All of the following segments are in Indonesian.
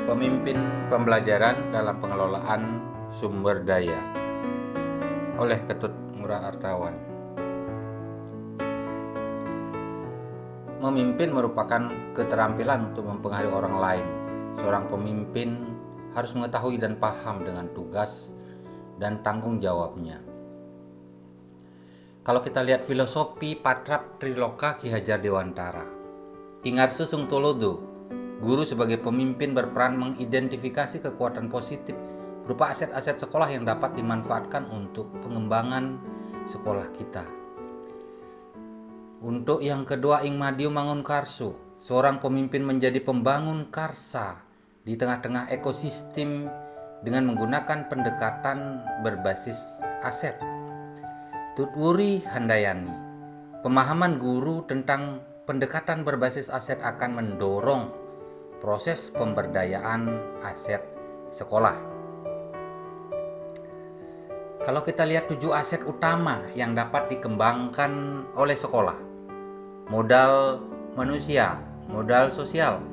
Pemimpin Pembelajaran dalam Pengelolaan Sumber Daya oleh Ketut Ngurah Artawan. Memimpin merupakan keterampilan untuk mempengaruhi orang lain. Seorang pemimpin harus mengetahui dan paham dengan tugas dan tanggung jawabnya. Kalau kita lihat filosofi Patrap Triloka Ki Hajar Dewantara, Ingarsu Sung Tulodo, guru sebagai pemimpin berperan mengidentifikasi kekuatan positif berupa aset-aset sekolah yang dapat dimanfaatkan untuk pengembangan sekolah kita. Untuk yang kedua, Ing Madiu Mangunkarso, seorang pemimpin menjadi pembangun karsa di tengah-tengah ekosistem dengan menggunakan pendekatan berbasis aset. Tutwuri Handayani, pemahaman guru tentang pendekatan berbasis aset akan mendorong proses pemberdayaan aset sekolah. Kalau kita lihat 7 aset utama yang dapat dikembangkan oleh sekolah: modal manusia, modal sosial,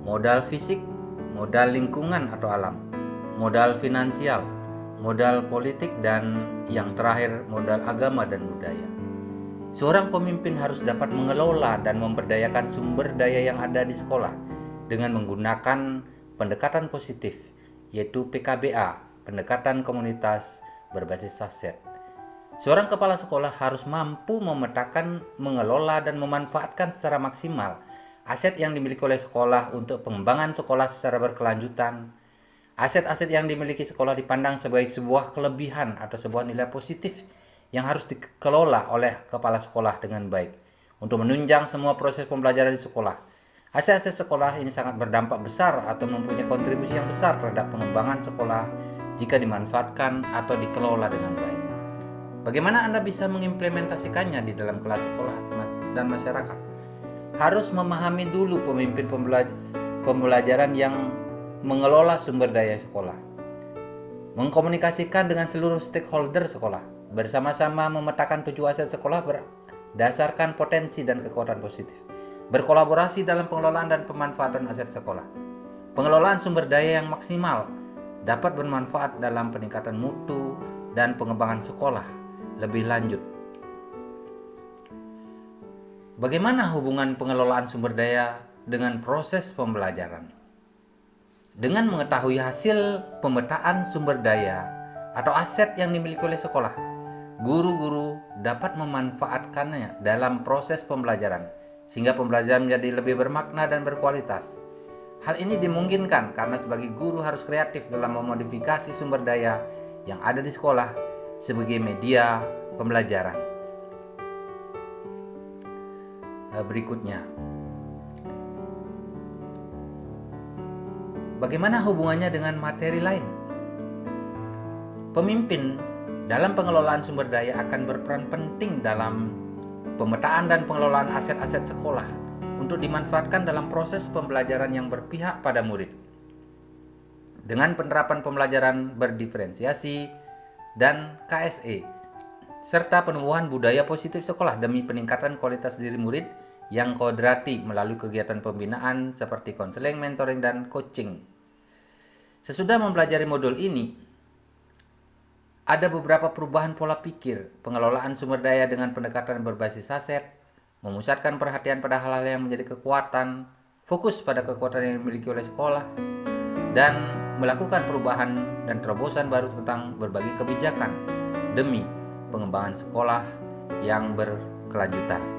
modal fisik, modal lingkungan atau alam, modal finansial, modal politik, dan yang terakhir modal agama dan budaya. Seorang pemimpin harus dapat mengelola dan memberdayakan sumber daya yang ada di sekolah dengan menggunakan pendekatan positif, yaitu PKBA, pendekatan komunitas berbasis aset. Seorang kepala sekolah harus mampu memetakan, mengelola, dan memanfaatkan secara maksimal aset yang dimiliki oleh sekolah untuk pengembangan sekolah secara berkelanjutan. Aset-aset yang dimiliki sekolah dipandang sebagai sebuah kelebihan atau sebuah nilai positif yang harus dikelola oleh kepala sekolah dengan baik untuk menunjang semua proses pembelajaran di sekolah. Aset-aset sekolah ini sangat berdampak besar atau mempunyai kontribusi yang besar terhadap pengembangan sekolah jika dimanfaatkan atau dikelola dengan baik. Bagaimana Anda bisa mengimplementasikannya di dalam kelas sekolah dan masyarakat? Harus memahami dulu pemimpin pembelajaran yang mengelola sumber daya sekolah, mengkomunikasikan dengan seluruh stakeholder sekolah, bersama-sama memetakan 7 aset sekolah berdasarkan potensi dan kekuatan positif, berkolaborasi dalam pengelolaan dan pemanfaatan aset sekolah. Pengelolaan sumber daya yang maksimal dapat bermanfaat dalam peningkatan mutu dan pengembangan sekolah lebih lanjut. Bagaimana hubungan pengelolaan sumber daya dengan proses pembelajaran? Dengan mengetahui hasil pemetaan sumber daya atau aset yang dimiliki oleh sekolah, guru-guru dapat memanfaatkannya dalam proses pembelajaran sehingga pembelajaran menjadi lebih bermakna dan berkualitas. Hal ini dimungkinkan karena sebagai guru harus kreatif dalam memodifikasi sumber daya yang ada di sekolah sebagai media pembelajaran. Berikutnya, bagaimana hubungannya dengan materi lain? Pemimpin dalam pengelolaan sumber daya akan berperan penting dalam pemetaan dan pengelolaan aset-aset sekolah untuk dimanfaatkan dalam proses pembelajaran yang berpihak pada murid. Dengan penerapan pembelajaran berdiferensiasi dan KSE, serta penumbuhan budaya positif sekolah demi peningkatan kualitas diri murid yang kodrati melalui kegiatan pembinaan seperti konseling, mentoring, dan coaching. Sesudah mempelajari modul ini, ada beberapa perubahan pola pikir, pengelolaan sumber daya dengan pendekatan berbasis aset, memusatkan perhatian pada hal-hal yang menjadi kekuatan, fokus pada kekuatan yang dimiliki oleh sekolah, dan melakukan perubahan dan terobosan baru tentang berbagai kebijakan demi pengembangan sekolah yang berkelanjutan.